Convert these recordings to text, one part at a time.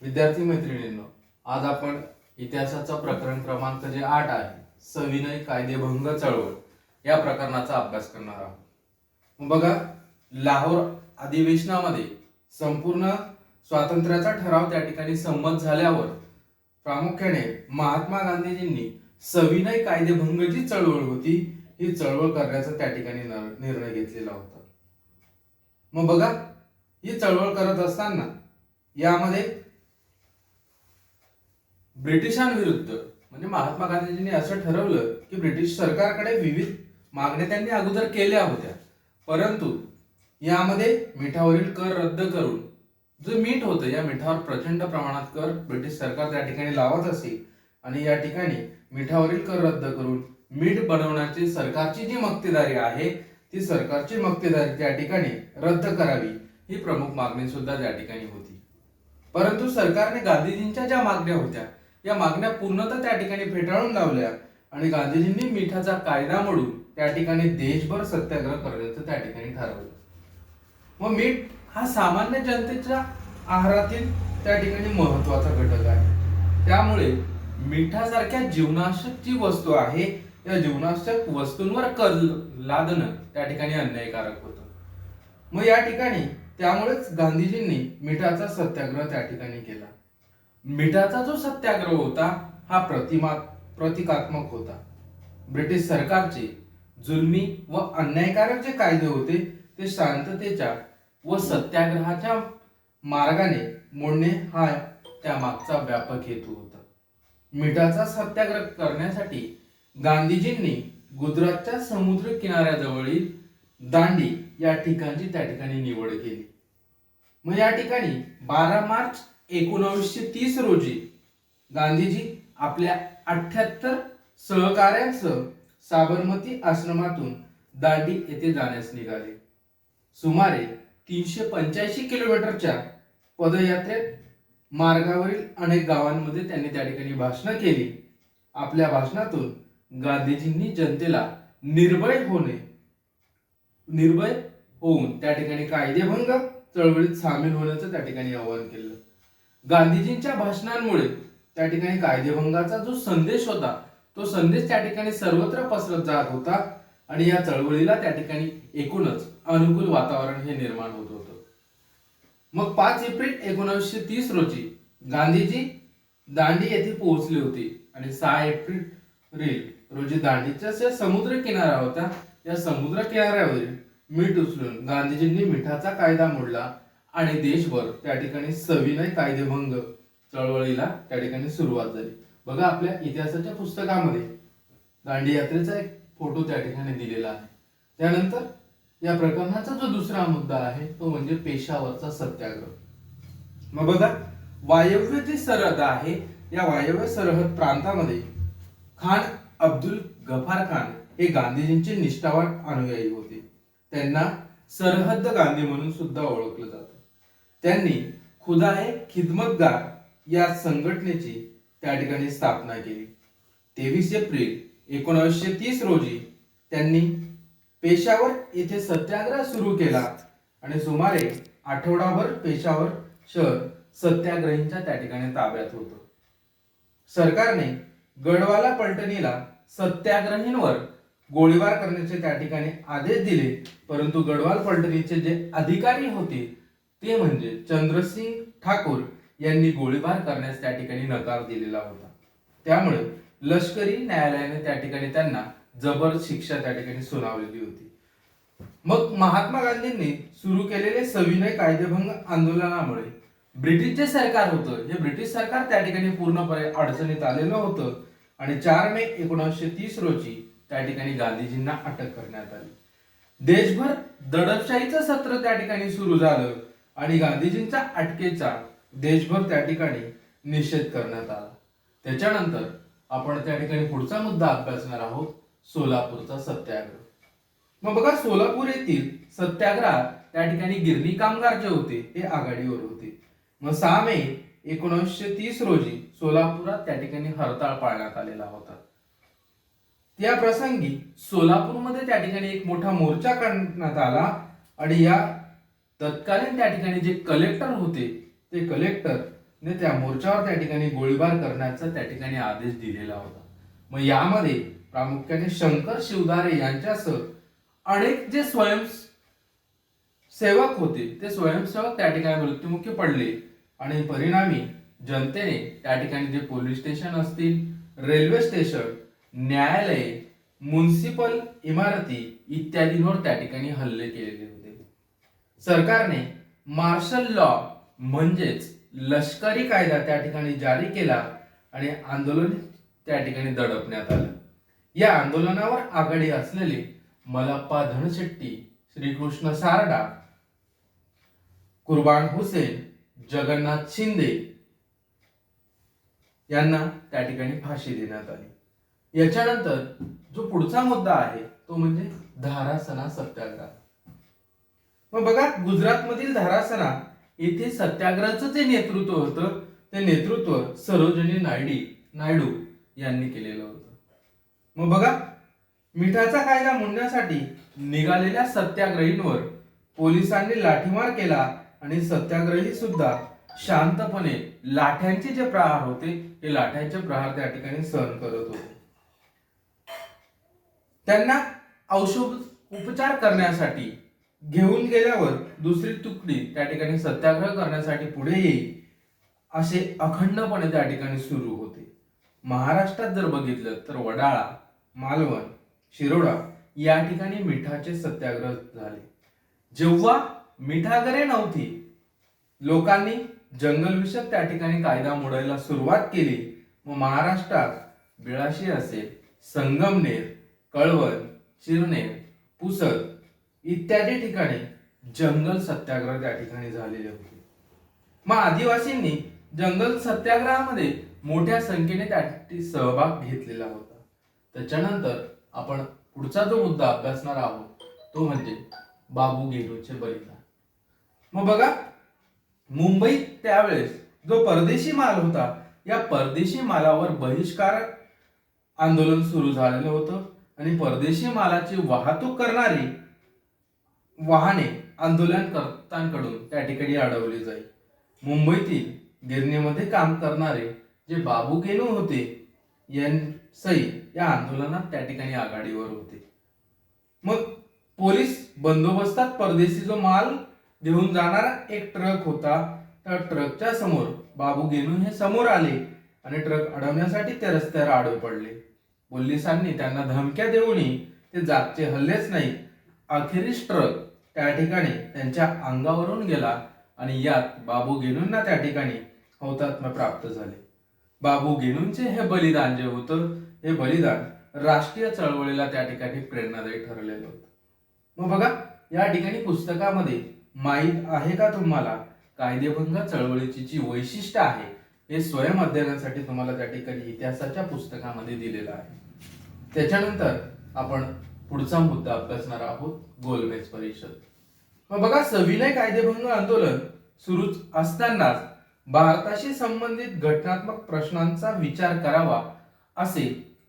विद्यार्थी मैत्रिणींनो, आज आपण इतिहासाचा प्रकरण क्रमांक जे 8 आहे, सविनय कायदेभंग चळवळ या प्रकरणाचा अभ्यास करणार आहोत. बघा, लाहोर अधिवेशनामध्ये संपूर्ण स्वातंत्र्याचा ठराव त्या ठिकाणी संमत झाल्यावर प्रामुख्याने महात्मा गांधीजींनी सविनय कायदेभंग जी चळवळ होती ही चळवळ करण्याचा त्या ठिकाणी निर्णय घेतलेला होता. मग बघा, ही चळवळ करत असताना यामध्ये ब्रिटिशांविरुद्ध म्हणजे महात्मा गांधीजींनी असं ठरवलं की ब्रिटिश सरकारकडे विविध मागण्या त्यांनी अगोदर केल्या होत्या, परंतु यामध्ये मिठावरील कर रद्द करून जो मीठ होतं या मिठावर प्रचंड प्रमाणात कर ब्रिटिश सरकार त्या ठिकाणी लावत असे आणि या ठिकाणी मिठावरील कर रद्द करून मीठ बनवण्याची सरकारची जी मक्तेदारी आहे ती सरकारची मक्तेदारी त्या ठिकाणी रद्द करावी ही प्रमुख मागणी सुद्धा त्या ठिकाणी होती. परंतु सरकारने गांधीजींच्या ज्या मागण्या होत्या या मागण्या पूर्णतः त्या ठिकाणी फेटाळून लावल्या आणि गांधीजींनी मिठाचा कायदा मोडून त्या ठिकाणी देशभर सत्याग्रह करण्याचं त्या ठिकाणी ठरवलं. मग मीठ हा सामान्य जनतेच्या आहारातील त्या ठिकाणी महत्वाचा घटक आहे, त्यामुळे मिठासारख्या जीवनावश्यक जी वस्तू आहे या जीवनावश्यक वस्तूंवर कर लादणं त्या ठिकाणी अन्यायकारक होतं. मग या ठिकाणी त्यामुळेच गांधीजींनी मिठाचा सत्याग्रह त्या ठिकाणी केला. मिठाचा जो सत्याग्रह होता हा प्रतिकात्मक होता. ब्रिटिश सरकारचे जुलमी व अन्यायकारक जे कायदे होते ते शांततेच्या व सत्याग्रहाच्या मार्गाने मोडणे हा त्या मागचा व्यापक हेतू होता. मिठाचा सत्याग्रह करण्यासाठी गांधीजींनी गुजरातच्या समुद्र किनाऱ्याजवळील दांडी या ठिकाणची त्या ठिकाणी निवड केली. मग या ठिकाणी 12 मार्च 1930 रोजी गांधीजी आपल्या 78 सहकाऱ्यांसह साबरमती आश्रमातून दांडी येथे जाण्यास निघाले. सुमारे 385 किलोमीटरच्या पदयात्रेत मार्गावरील अनेक गावांमध्ये त्यांनी त्या ठिकाणी भाषणं केली. आपल्या भाषणातून गांधीजींनी जनतेला निर्भय होऊन त्या ठिकाणी कायदेभंग चळवळीत सामील होण्याचं त्या ठिकाणी आवाहन केलं. गांधीजींच्या भाषणांमुळे त्या ठिकाणी कायदेभंगाचा जो संदेश होता तो संदेश त्या ठिकाणी सर्वत्र पसरत जात होता आणि या चळवळीला त्या ठिकाणी एकूणच अनुकूल वातावरण हे निर्माण होत होतं. मग 5 एप्रिल 1930 रोजी गांधीजी दांडी येथे पोहोचले होते आणि 6 एप्रिल रोजी दांडीचा जे समुद्र किनारा होता या समुद्र किनाऱ्यावरील मीठ उचलून गांधीजींनी मिठाचा कायदा मोडला आणि देशभर त्या ठिकाणी सविनय कायदेभंग चळवळीला त्या ठिकाणी सुरुवात झाली. बघा, आपल्या इतिहासाच्या पुस्तकामध्ये दांडी यात्रेचा एक फोटो त्या ठिकाणी दिलेला आहे. त्यानंतर या प्रकरणाचा जो दुसरा मुद्दा आहे तो म्हणजे पेशावरचा सत्याग्रह. मग बघा, वायव्य जी सरहद आहे या वायव्य सरहद प्रांतामध्ये खान अब्दुल गफार खान हे गांधीजींचे निष्ठावान अनुयायी होते. त्यांना सरहद्द गांधी म्हणून सुद्धा ओळखलं जातं. त्यांनी खुदा है खिदमतगार या संघटनेची त्या ठिकाणी स्थापना केली. 23 एप्रिल 1930 रोजी त्यांनी पेशावर येथे सत्याग्रह सुरू केला आणि सुमारे आठवडाभर पेशावर शहर सत्याग्रहींच्या त्या ठिकाणी ताब्यात होतं. सरकारने गडवाला पलटणीला सत्याग्रहींवर गोळीबार करण्याचे त्या ठिकाणी आदेश दिले, परंतु गढवाल पलटणीचे जे अधिकारी होते ते म्हणजे चंद्रसिंग ठाकूर यांनी गोळीबार करण्यास त्या ठिकाणी नकार दिलेला होता. त्यामुळे लष्करी न्यायालयाने त्या ठिकाणी त्यांना जबर शिक्षा त्या ठिकाणी सुनावलेली होती. मग महात्मा गांधींनी सुरू केलेले सविनय कायदेभंग आंदोलनामुळे ब्रिटिश जे सरकार होतं हे ब्रिटिश सरकार त्या ठिकाणी पूर्णपणे अडचणीत आलेलं होतं आणि 4 मे 1930 रोजी त्या ठिकाणी गांधीजींना अटक करण्यात आली. देशभर दडपशाहीचं सत्र त्या ठिकाणी सुरू झालं आणि गांधीजींच्या अटकेचा देशभर त्या ठिकाणी निषेध करण्यात आला. त्याच्यानंतर आपण त्या ठिकाणी पुढचा मुद्दा अभ्यासणार आहोत, सोलापूरचा सत्याग्रह. मग बघा, सोलापूर येथील सत्याग्रह त्या ठिकाणी गिरणी कामगार जे होते हे आघाडीवर होते. मग 6 मे 1930 रोजी सोलापुरात त्या ठिकाणी हरताळ पाळण्यात आलेला होता. त्या प्रसंगी सोलापूरमध्ये त्या ठिकाणी एक मोठा मोर्चा काढण्यात आला आणि या तत्कालीन त्या ठिकाणी जे कलेक्टर होते ते कलेक्टर ने त्या मोर्चावर त्या ठिकाणी गोळीबार करण्याचा त्या ठिकाणी आदेश दिलेला होता. मग यामध्ये प्रामुख्याने शंकर शिवदारे यांच्यासह अनेक जे स्वयंसेवक होते ते स्वयंसेवक त्या ठिकाणी मृत्युमुखी पडले आणि परिणामी जनतेने त्या ठिकाणी जे पोलीस स्टेशन असतील, रेल्वे स्टेशन, न्यायालये, म्युनिसिपल इमारती इत्यादींवर त्या ठिकाणी हल्ले केलेले होते. सरकारने मार्शल लॉ म्हणजेच लष्करी कायदा त्या ठिकाणी जारी केला आणि आंदोलन त्या ठिकाणी दडपण्यात आलं. या आंदोलनावर आघाडी असलेले मल्लप्पा धनशेट्टी, श्रीकृष्ण सारडा, कुर्बान हुसेन, जगन्नाथ शिंदे यांना त्या ठिकाणी फाशी देण्यात आली. याच्यानंतर जो पुढचा मुद्दा आहे तो म्हणजे धारासना सत्याग्रह. मग बघा, गुजरातमधील धारासना येथे सत्याग्रहाचं जे नेतृत्व होतं ते नेतृत्व सरोजिनी नायडू यांनी केलेलं होतं. मग बघा, मिठाचा कायदा मोडण्यासाठी निघालेल्या सत्याग्रहींवर पोलिसांनी लाठीमार केला आणि सत्याग्रही सुद्धा शांतपणे लाठ्यांचे जे प्रहार होते ते लाठ्यांचे प्रहार त्या ठिकाणी सहन करत होते. त्यांना औषध उपचार करण्यासाठी घेऊन गेल्यावर दुसरी तुकडी त्या ठिकाणी सत्याग्रह करण्यासाठी पुढे येईल असे अखंडपणे त्या ठिकाणी सुरू होते. महाराष्ट्रात जर बघितलं तर वडाळा, मालवण, शिरोडा या ठिकाणी मिठाचे सत्याग्रह झाले. जेव्हा मिठागरे नव्हती, लोकांनी जंगलविषयक त्या ठिकाणी कायदा मोडायला सुरुवात केली. मग महाराष्ट्रात बिळाशी असेल, संगमनेर, कळवण, चिरनेर, पुसद इत्यादी ठिकाणी जंगल सत्याग्रह त्या ठिकाणी झालेले होते. मग आदिवासींनी जंगल सत्याग्रहामध्ये मोठ्या संख्येने त्यासाठी सहभाग घेतलेला होता. त्याच्यानंतर आपण पुढचा जो मुद्दा अभ्यासणार आहोत तो म्हणजे बाबू गेनूचे बलिदान. मग बघा, मुंबईत त्यावेळेस जो परदेशी माल होता या परदेशी मालावर बहिष्कार आंदोलन सुरू झालेलं होतं आणि परदेशी मालाची वाहतूक करणारी वाहने आंदोलनकर्त्यांकडून त्या ठिकाणी अडवली जाईल. मुंबईतील गिरणीमध्ये काम करणारे जे बाबू गेनू होते या आंदोलनात त्या ठिकाणी आघाडीवर होते. मग पोलीस बंदोबस्तात परदेशी जो माल घेऊन जाणारा एक ट्रक होता, त्या ट्रकच्या समोर बाबू गेनू हे समोर आले आणि ट्रक अडवण्यासाठी ते रस्त्यावर आडवे पडले. पोलिसांनी त्यांना धमक्या देऊनही ते जागचे हल्लेच नाही. अखेरीस ट्रक त्या ठिकाणी त्यांच्या अंगावरून गेला आणि यात बाबू गेनूंना त्या ठिकाणी हौतात्म्य प्राप्त झाले. बाबू गेनूंचे हे बलिदान जे होतं हे बलिदान राष्ट्रीय चळवळीला त्या ठिकाणी प्रेरणादायी ठरलेलं होतं. मग बघा, या ठिकाणी पुस्तकामध्ये माहीत आहे का तुम्हाला कायदेभंग चळवळीची जी वैशिष्ट्य आहे हे स्वयं अध्ययनासाठी तुम्हाला त्या ठिकाणी इतिहासाच्या पुस्तकामध्ये दिलेलं आहे. त्याच्यानंतर आपण पुढचा मुद्दा अभ्यासणार आहोत, गोलमेज परिषद. मग बघा, सविनय कायदेभंग आंदोलन सुरू असतानाच भारताशी संबंधित घटनात्मक प्रश्नांचा विचार करावा असे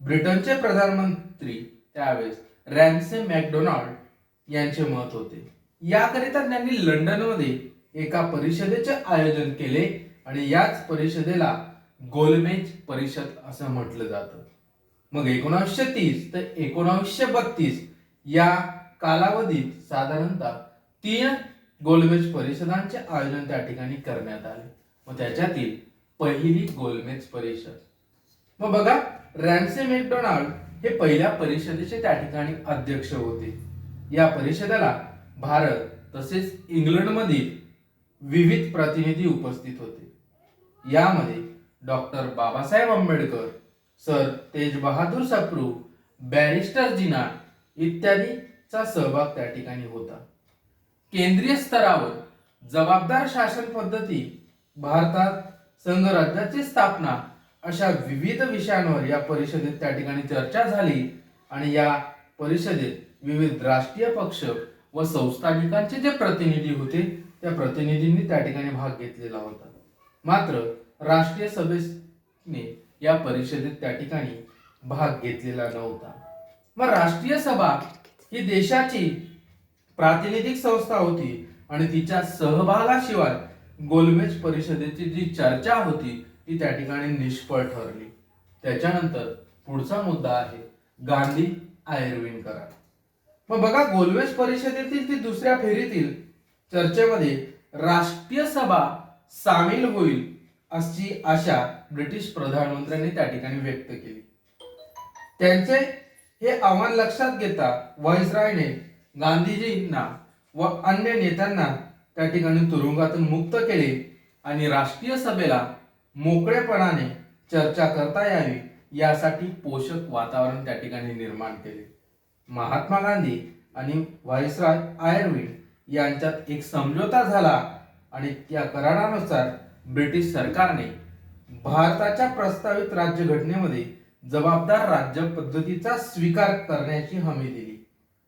ब्रिटनचे प्रधानमंत्री त्यावेळेस रॅमसे मॅकडोनाल्ड यांचे मत होते. याकरिता त्यांनी लंडनमध्ये एका परिषदेचे आयोजन केले आणि याच परिषदेला गोलमेज परिषद असं म्हटलं जातं. मग 1930 ते 1932 या कालावधीत साधारणतः 3 गोलमेज परिषदांचे आयोजन त्या ठिकाणी करण्यात आले. मग त्याच्यातील पहिली गोलमेज परिषद. मग बघा, रॅमसे मॅकडोनाल्ड हे पहिल्या परिषदेचे त्या ठिकाणी अध्यक्ष होते. या परिषदेला भारत तसेच इंग्लंडमधील विविध प्रतिनिधी उपस्थित होते. यामध्ये डॉक्टर बाबासाहेब आंबेडकर, सर तेज बहादूर सप्रू, बॅरिस्टर जिना इत्यादीचा सहभाग त्या ठिकाणी होता. केंद्रीय स्तरावर जबाबदार शासन पद्धती, भारतात संघराज्याची स्थापना अशा विविध विषयांवर या परिषदेत त्या ठिकाणी चर्चा झाली आणि या परिषदेत विविध राष्ट्रीय पक्ष व संस्थानिकांचे जे प्रतिनिधी होते त्या प्रतिनिधींनी त्या ठिकाणी भाग घेतलेला होता. मात्र राष्ट्रीय सभेने या परिषदेत त्या ठिकाणी भाग घेतलेला नव्हता. मग राष्ट्रीय सभा ही देशाची प्रातिनिधिक संस्था होती आणि तिच्या सहभागाशिवाय गोलमेज परिषदेची जी चर्चा होती ती त्या ठिकाणी निष्फळ ठरली. त्याच्यानंतर पुढचा मुद्दा आहे गांधी आयर्विन करार. मग बघा, गोलमेज परिषदेतील ती दुसऱ्या फेरीतील चर्चेमध्ये राष्ट्रीय सभा सामील होईल अशी आशा ब्रिटिश प्रधानमंत्र्यांनी त्या ठिकाणी व्यक्त केली. त्यांचे हे आव्हान लक्षात घेता व्हाईसरॉयने गांधीजींना व अन्य नेत्यांना त्या ठिकाणी तुरुंगातून मुक्त केले आणि राष्ट्रीय सभेला मोकळेपणाने चर्चा करता यावी यासाठी पोषक वातावरण त्या ठिकाणी निर्माण केले. महात्मा गांधी आणि व्हाईसरॉय आयर्विन यांच्यात एक समझोता झाला आणि त्या करारानुसार ब्रिटिश सरकारने भारताच्या प्रस्तावित राज्यघटनेमध्ये जबाबदार राज्य पद्धतीचा स्वीकार करण्याची हमी दिली.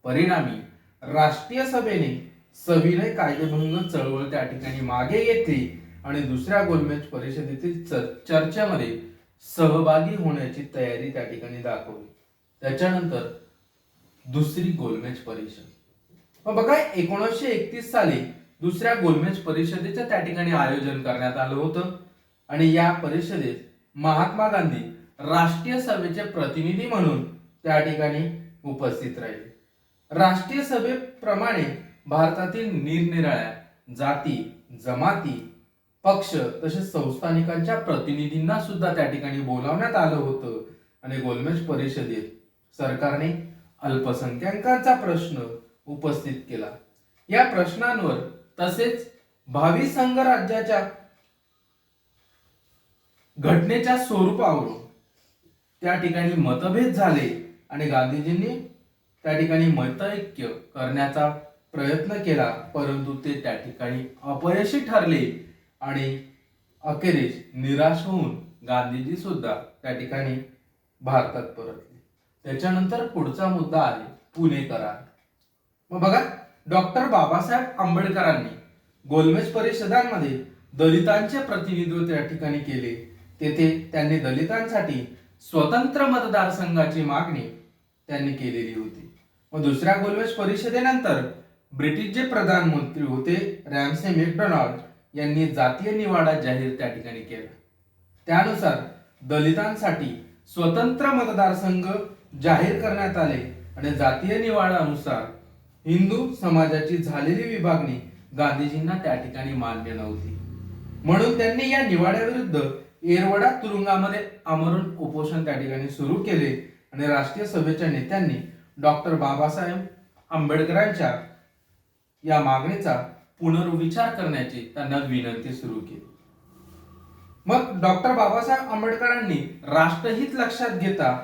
परिणामी राष्ट्रीय सभेने सविनय कायदेभंग चळवळ त्या ठिकाणी मागे घेतली आणि दुसऱ्या गोलमेज परिषदेतील चर्चेमध्ये सहभागी होण्याची तयारी त्या ठिकाणी दाखवली. त्याच्यानंतर दुसरी गोलमेज परिषद. मग बघा, 1931 साली दुसऱ्या गोलमेज परिषदेचं त्या ठिकाणी आयोजन करण्यात आलं होतं आणि या परिषदेत महात्मा गांधी राष्ट्रीय सभेचे प्रतिनिधी म्हणून त्या ठिकाणी उपस्थित राहिले. राष्ट्रीय सभेप्रमाणे भारतातील निरनिराळ्या जाती, जमाती, पक्ष तसेच संस्थानिकांच्या प्रतिनिधींना सुद्धा त्या ठिकाणी बोलावण्यात आलं होतं आणि गोलमेज परिषदेत सरकारने अल्पसंख्याकांचा प्रश्न उपस्थित केला. या प्रश्नांवर तसेच भावी संघ राज्याच्या घटनेच्या स्वरूपावरून त्या ठिकाणी मतभेद झाले आणि गांधीजींनी त्या ठिकाणी मतैक्य करण्याचा प्रयत्न केला, परंतु ते त्या ठिकाणी अपयशी ठरले आणि अखेरीस निराश होऊन गांधीजी सुद्धा त्या ठिकाणी भारतात परतले. त्याच्यानंतर पुढचा मुद्दा आहे पुणे करार. मग बघा, डॉक्टर बाबासाहेब आंबेडकरांनी गोलमेज परिषदांमध्ये दलितांचे प्रतिनिधित्व त्या ठिकाणी केले. तेथे त्यांनी दलितांसाठी स्वतंत्र मतदारसंघाची मागणी त्यांनी केलेली होती. मग दुसऱ्या गोलमेज परिषदेनंतर ब्रिटिश जे प्रधानमंत्री होते रॅमसे मॅकडोनाल्ड यांनी जातीय निवाडा जाहीर त्या ठिकाणी केला. त्यानुसार दलितांसाठी स्वतंत्र मतदारसंघ जाहीर करण्यात आले आणि जातीय निवाडानुसार हिंदू समाजाची झालेली विभागणी गांधीजींना त्या ठिकाणी मान्य नव्हती. म्हणून त्यांनी या निवाड्याविरुद्ध येरवडा तुरुंगामध्ये आमरण उपोषण त्या ठिकाणी सुरू केले आणि राष्ट्रीय सभेच्या नेत्यांनी डॉक्टर बाबासाहेब आंबेडकरांच्या या मागणीचा पुनर्विचार करण्याची त्यांना विनंती सुरू केली. मग डॉक्टर बाबासाहेब आंबेडकरांनी राष्ट्रहित लक्षात घेता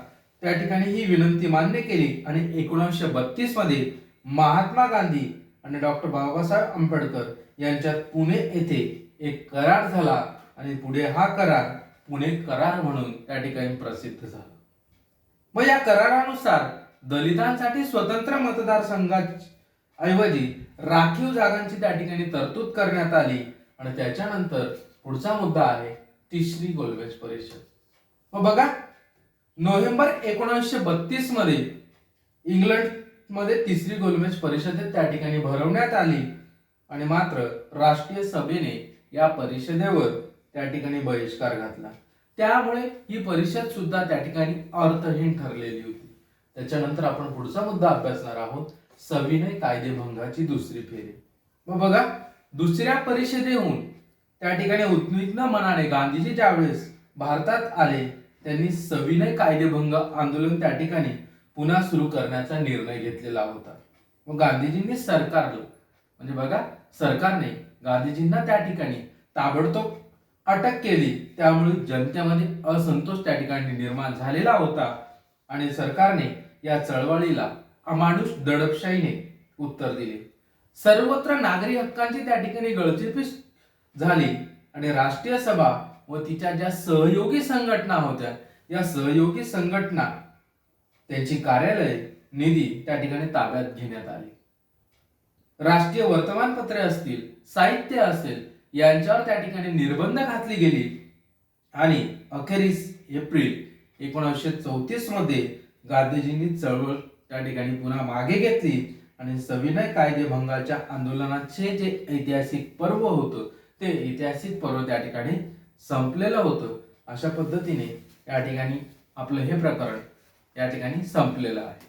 त्या ठिकाणी ही विनंती मान्य केली आणि 1932 मध्ये महात्मा गांधी आणि डॉक्टर बाबासाहेब आंबेडकर यांच्यात पुणे येथे एक करार झाला आणि पुढे हा करार पुणे करार म्हणून त्या ठिकाणी प्रसिद्ध झाला. मग या करारानुसार दलितांसाठी स्वतंत्र मतदारसंघाऐवजी राखीव जागांची त्या ठिकाणी तरतूद करण्यात आली आणि त्याच्यानंतर पुढचा मुद्दा आहे तिसरी गोलमेज परिषद. मग बघा, नोव्हेंबर 1932 मध्ये इंग्लंड मध्ये तिसरी गोलमेज परिषद त्या ठिकाणी भरवण्यात आली आणि मात्र राष्ट्रीय सभेने या परिषदेवर त्या ठिकाणी बहिष्कार घातला. त्यामुळे ही परिषद सुद्धा त्या ठिकाणी अर्थहीन ठरलेली होती. त्याच्यानंतर आपण पुढचा मुद्दा अभ्यासणार आहोत सविनय कायदेभंगाची दुसरी फेरी. मग बघा, दुसऱ्या परिषदेहून त्या ठिकाणी उद्विग्न मनाने गांधीजी ज्यावेळेस भारतात आले त्यांनी सविनय कायदेभंग आंदोलन त्या ठिकाणी पुन्हा सुरू करण्याचा निर्णय घेतलेला होता. मग गांधीजींनी सरकारने गांधीजींना त्या ठिकाणी ताबडतोब अटक केली. त्यामुळे जनतेमध्ये असंतोष त्या ठिकाणी निर्माण झालेला होता आणि सरकारने या चळवळीला अमानुष दडपशाहीने उत्तर दिले. सर्वत्र नागरी हक्कांची त्या ठिकाणी गळचेपीच झाली आणि राष्ट्रीय सभा व तिच्या ज्या सहयोगी संघटना होत्या या सहयोगी संघटना त्यांची कार्यालय निधी त्या ठिकाणी ताब्यात घेण्यात आली. राष्ट्रीय वर्तमानपत्रे असतील, साहित्य असेल यांच्यावर त्या ठिकाणी निर्बंध घातली गेली आणि अखेरीस एप्रिल 1934 मध्ये गांधीजींनी चळवळ त्या ठिकाणी पुन्हा मागे घेतली आणि सविनय कायदेभंगाच्या आंदोलनाचे जे ऐतिहासिक पर्व होतं ते ऐतिहासिक पर्व त्या ठिकाणी संपलेलं होतं. अशा पद्धतीने या ठिकाणी आपलं हे प्रकरण या ठिकाणी संपलेलं आहे.